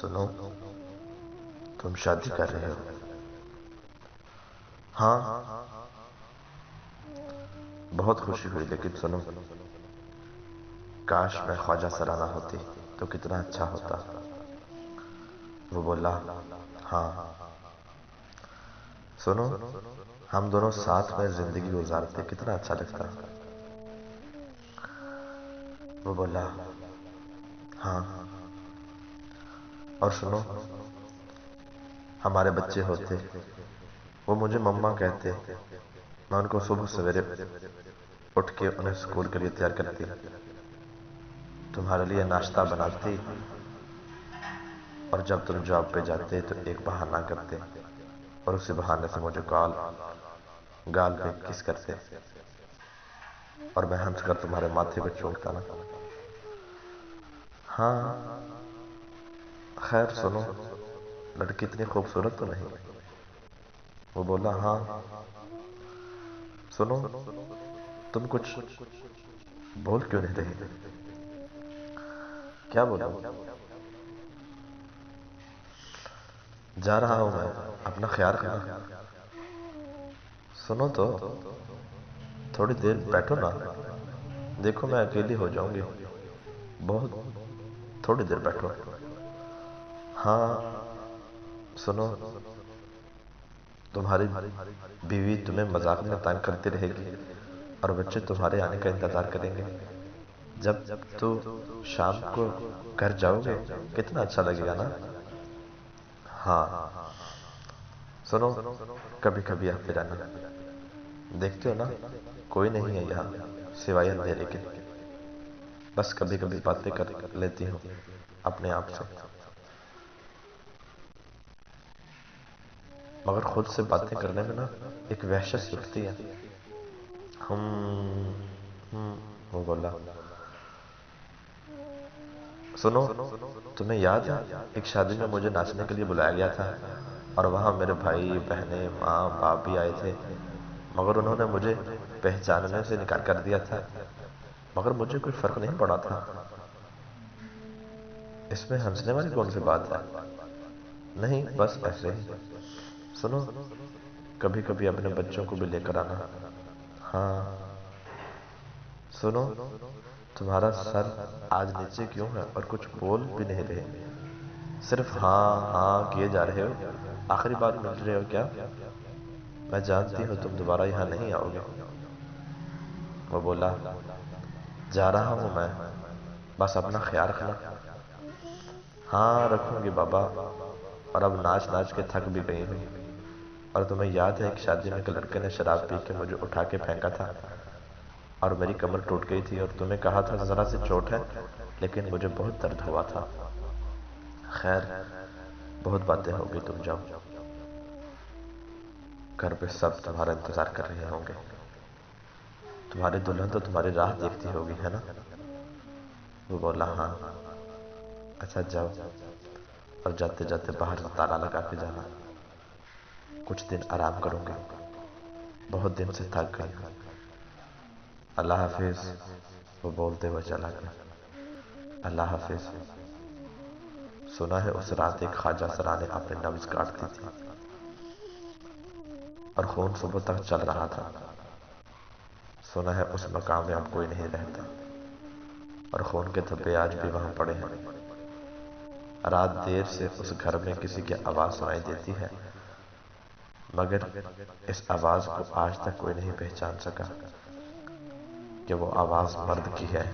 سنو، تم شادی کر رہے ہو؟ ہاں، بہت خوشی ہوئی، لیکن سنو، کاش میں خواجہ سرانہ ہوتی تو کتنا اچھا ہوتا۔ وہ بولا ہاں، سنو، ہم دونوں ساتھ میں زندگی گزارتے کتنا اچھا لگتا۔ وہ بولا ہاں، اور سنو، ہمارے بچے ہوتے، وہ مجھے مما کہتے، میں ان کو صبح سویرے اٹھ کے انہیں اسکول کے لیے تیار کرتی، تمہارے لیے ناشتہ بناتی، اور جب تم جاب پہ جاتے تو ایک بہانہ کرتے، اور اسی بہانے سے مجھے گال پہ کس کرتے، اور میں ہنس کر تمہارے ماتھے پہ چونکتا نا۔ ہاں، خیر سنو، لڑکی اتنی خوبصورت تو نہیں؟ وہ بولا ہاں، سنو، تم کچھ بول کیوں نہیں رہی؟ کیا بولو؟ جا رہا ہوں میں، اپنا خیال رکھنا۔ سنو تو، تھوڑی دیر بیٹھو نا، دیکھو میں اکیلی ہو جاؤں گی، بہت، تھوڑی دیر بیٹھو۔ ہاں، سنو، تمہاری بیوی تمہیں مذاق میں تنگ کرتی رہے گی، اور بچے تمہارے آنے کا انتظار کریں گے۔ جب تو شام کو گھر جاؤ گے کتنا اچھا لگے گا نا۔ ہاں، سنو، کبھی کبھی آتے رہنا، دیکھتے ہو نا کوئی نہیں ہے یہاں سوائے اندھیرے کے، بس کبھی کبھی باتیں کر لیتی ہوں اپنے آپ سے، مگر خود سے باتیں کرنے میں نا ایک وحشت سی اٹھتی ہے۔ وہ بولا سنو، تمہیں یاد ہے ایک شادی میں مجھے ناچنے کے لیے بلایا گیا تھا، اور وہاں میرے بھائی بہنیں ماں باپ بھی آئے تھے، مگر انہوں نے مجھے پہچاننے سے انکار کر دیا تھا، مگر مجھے کوئی فرق نہیں پڑا تھا۔ اس میں ہنسنے والی کون سی بات ہے؟ نہیں، بس ایسے ہی۔ سنو، کبھی کبھی اپنے بچوں کو بھی لے کر آنا۔ ہاں، سنو، تمہارا سر آج نیچے کیوں ہے اور کچھ بول بھی نہیں رہے، صرف ہاں ہاں کیے جا رہے ہو؟ آخری بار مل رہے ہو کیا؟ میں جانتی ہوں تم دوبارہ یہاں نہیں آؤ گے۔ وہ بولا جا رہا ہوں میں، بس اپنا خیال رکھنا۔ ہاں رکھوں گی بابا، اور اب ناچ ناچ کے تھک بھی گئی ہوں، اور تمہیں یاد ہے ایک شادی میں ایک لڑکے نے شراب پی کے مجھے اٹھا کے پھینکا تھا، اور میری کمر ٹوٹ گئی تھی، اور تمہیں کہا تھا ذرا سی چوٹ ہے، لیکن مجھے بہت درد ہوا تھا۔ خیر، بہت باتیں ہو گئی، تم جاؤ، گھر پہ سب تمہارا انتظار کر رہے ہوں گے، تمہاری دلہن تو تمہاری راہ دیکھتی ہوگی، ہے نا؟ وہ بولا ہاں۔ اچھا جاؤ، اور جاتے جاتے باہر سے تالا لگا کے جانا، کچھ دن آرام کروں گی، بہت دن سے تھک گئی ہوں۔ اللہ حافظ، وہ بولتے ہوئے چلا گیا۔ اللہ حافظ۔ سنا ہے اس رات ایک خواجہ سرانے اپنے نبض کاٹتی تھی، اور خون صبح تک چل رہا تھا۔ سنا ہے اس مقام میں اب کوئی نہیں رہتا، اور خون کے دھبے آج بھی وہاں پڑے ہیں۔ رات دیر سے اس گھر میں کسی کی آواز سنائی دیتی ہے، مگر اس آواز کو آج تک کوئی نہیں پہچان سکا کہ وہ آواز مرد کی ہے